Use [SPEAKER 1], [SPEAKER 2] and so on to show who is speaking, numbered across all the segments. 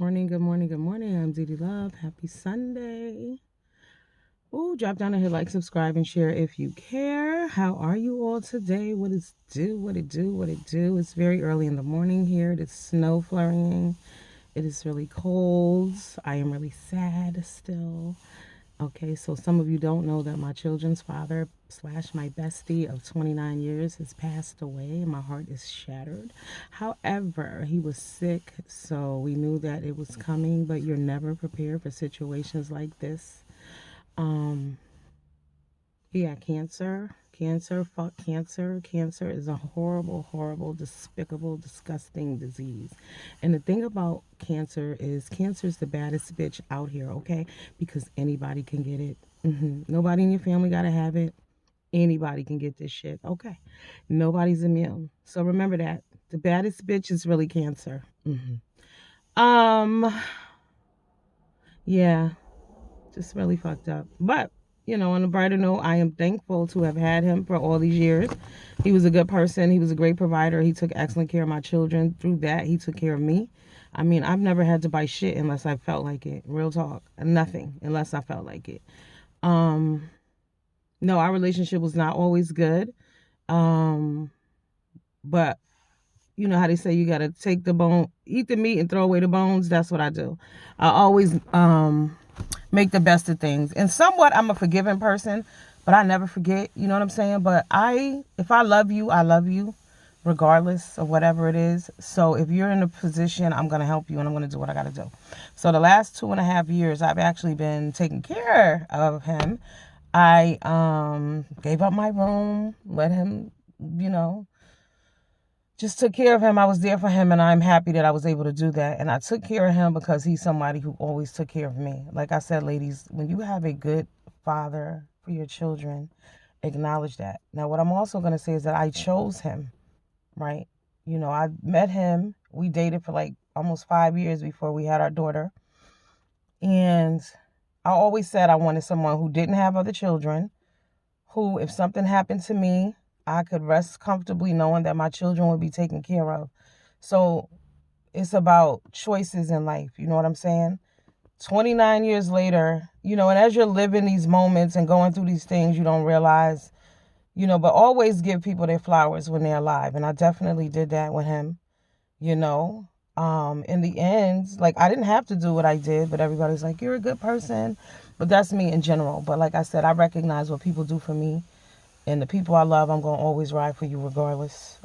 [SPEAKER 1] morning, good morning, good morning. I'm Dee Dee Love. Happy Sunday. Ooh, drop down and hit like, subscribe, and share if you care. How are you all today? What is do? What it do? What it do? It's very early in the morning here. It's snow flurrying. It is really cold. I am really sad still. Okay, so some of you don't know that my children's father slash my bestie of 29 years has passed away and my heart is shattered. However, he was sick, so we knew that it was coming, but you're never prepared for situations like this. Um, he had cancer. Cancer, fuck cancer. Cancer is a horrible, horrible, despicable, disgusting disease. And the thing about cancer is the baddest bitch out here, okay? Because anybody can get it. Nobody in your family got to have it. Anybody can get this shit, okay? Nobody's immune. So remember that. The baddest bitch is really cancer. Um, yeah, just really fucked up. But on a brighter note, I am thankful to have had him for all these years. He was a good person. He was a great provider. He took excellent care of my children. Through that, he took care of me. I mean, I've never had to buy shit unless I felt like it. Real talk. Nothing unless I felt like it. Um, no, our relationship was not always good. Um, but you know how they say you gotta take the bone, eat the meat and throw away the bones. That's what I do. I always make the best of things. And somewhat I'm a forgiving person, but I never forget, you know what I'm saying? But if I love you, I love you regardless of whatever it is. So if you're in a position, I'm going to help you and I'm going to do what I got to do. So the last 2.5 years, I've actually been taking care of him. I gave up my room, let him, you know, just took care of him. I was there for him, and I'm happy that I was able to do that. And I took care of him because he's somebody who always took care of me. Like I said, ladies, when you have a good father for your children, acknowledge that. Now, what I'm also going to say is that I chose him, right? I met him. We dated for like almost 5 years before we had our daughter. And I always said I wanted someone who didn't have other children, who, if something happened to me, I could rest comfortably knowing that my children would be taken care of. So it's about choices in life. You know what I'm saying? 29 years later, and as you're living these moments and going through these things, you don't realize, but always give people their flowers when they're alive. And I definitely did that with him, you know. In the end, like, I didn't have to do what I did, but everybody's like, you're a good person. But that's me in general. But like I said, I recognize what people do for me. And the people I love, I'm going to always ride for you regardless.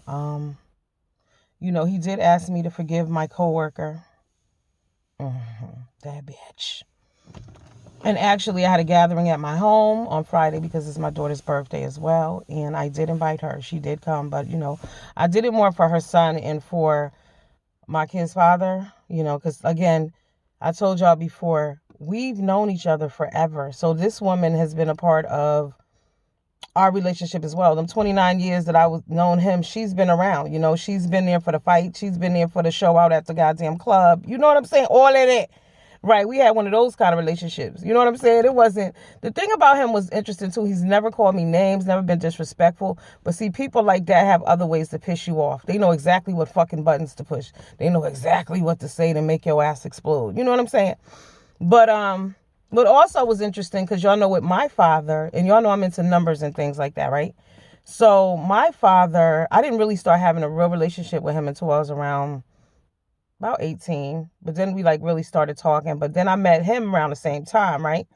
[SPEAKER 1] He did ask me to forgive my coworker. That bitch. And actually, I had a gathering at my home on Friday because it's my daughter's birthday as well. And I did invite her. She did come. But, I did it more for her son and for my kid's father, because, again, I told y'all before, we've known each other forever. So this woman has been a part of our relationship as well. Them 29 years that I was known him, she's been around. She's been there for the fight. She's been there for the show out at the goddamn club. You know what I'm saying? All of it. Right. We had one of those kind of relationships. You know what I'm saying? It wasn't. The thing about him was interesting too. He's never called me names, never been disrespectful. But see, people like that have other ways to piss you off. They know exactly what fucking buttons to push. They know exactly what to say to make your ass explode. You know what I'm saying? But what also was interesting, because y'all know with my father, and y'all know I'm into numbers and things like that, right? So my father, I didn't really start having a real relationship with him until I was around about 18. But then we like really started talking. But then I met him around the same time, right?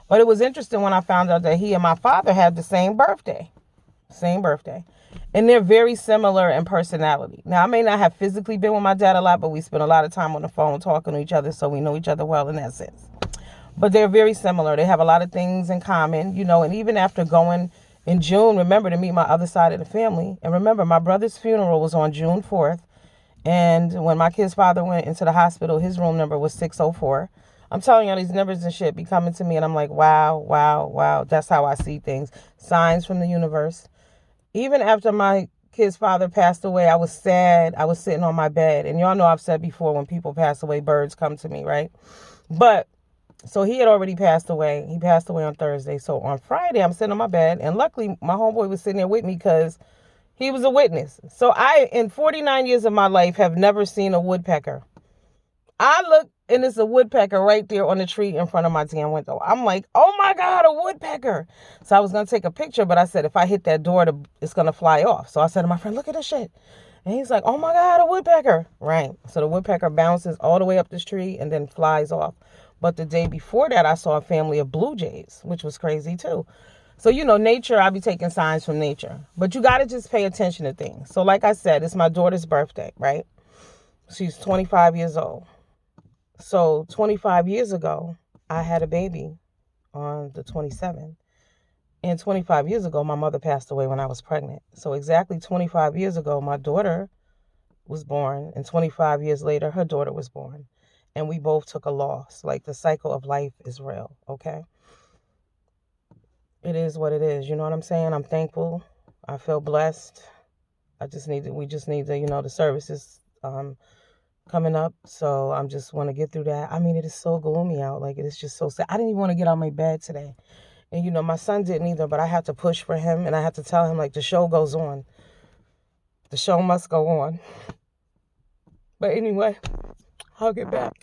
[SPEAKER 1] But it was interesting when I found out that he and my father had the same birthday. Same birthday. And they're very similar in personality. Now, I may not have physically been with my dad a lot, but we spent a lot of time on the phone talking to each other, so we know each other well in that sense. But they're very similar. They have a lot of things in common, and even after going in June, remember, to meet my other side of the family. And remember, my brother's funeral was on June 4th. And when my kid's father went into the hospital, his room number was 604. I'm telling y'all, these numbers and shit be coming to me, and I'm like, wow, wow, wow. That's how I see things. Signs from the universe. Even after my kid's father passed away, I was sad. I was sitting on my bed. And y'all know I've said before, when people pass away, birds come to me, right? But so he had already passed away. He passed away on Thursday. So on Friday, I'm sitting on my bed. And luckily, my homeboy was sitting there with me because he was a witness. So in 49 years of my life, have never seen a woodpecker. I look and it's a woodpecker right there on the tree in front of my damn window. I'm like, oh my God, a woodpecker. So I was going to take a picture, but I said, if I hit that door, it's going to fly off. So I said to my friend, look at this shit. And he's like, oh my God, a woodpecker. Right. So the woodpecker bounces all the way up this tree and then flies off. But the day before that, I saw a family of blue jays, which was crazy too. So, nature, I'll be taking signs from nature. But you got to just pay attention to things. So like I said, it's my daughter's birthday, right? She's 25 years old. So 25 years ago, I had a baby on the 27th. And 25 years ago, my mother passed away when I was pregnant. So exactly 25 years ago, my daughter was born. And 25 years later, her daughter was born. And we both took a loss. Like, the cycle of life is real, okay? It is what it is. You know what I'm saying? I'm thankful. I feel blessed. We just need to, the services coming up. So I'm just want to get through that. I mean, it is so gloomy out. Like, it is just so sad. I didn't even want to get out of my bed today. And, my son didn't either, but I had to push for him. And I had to tell him, like, the show goes on. The show must go on. But anyway, I'll get back.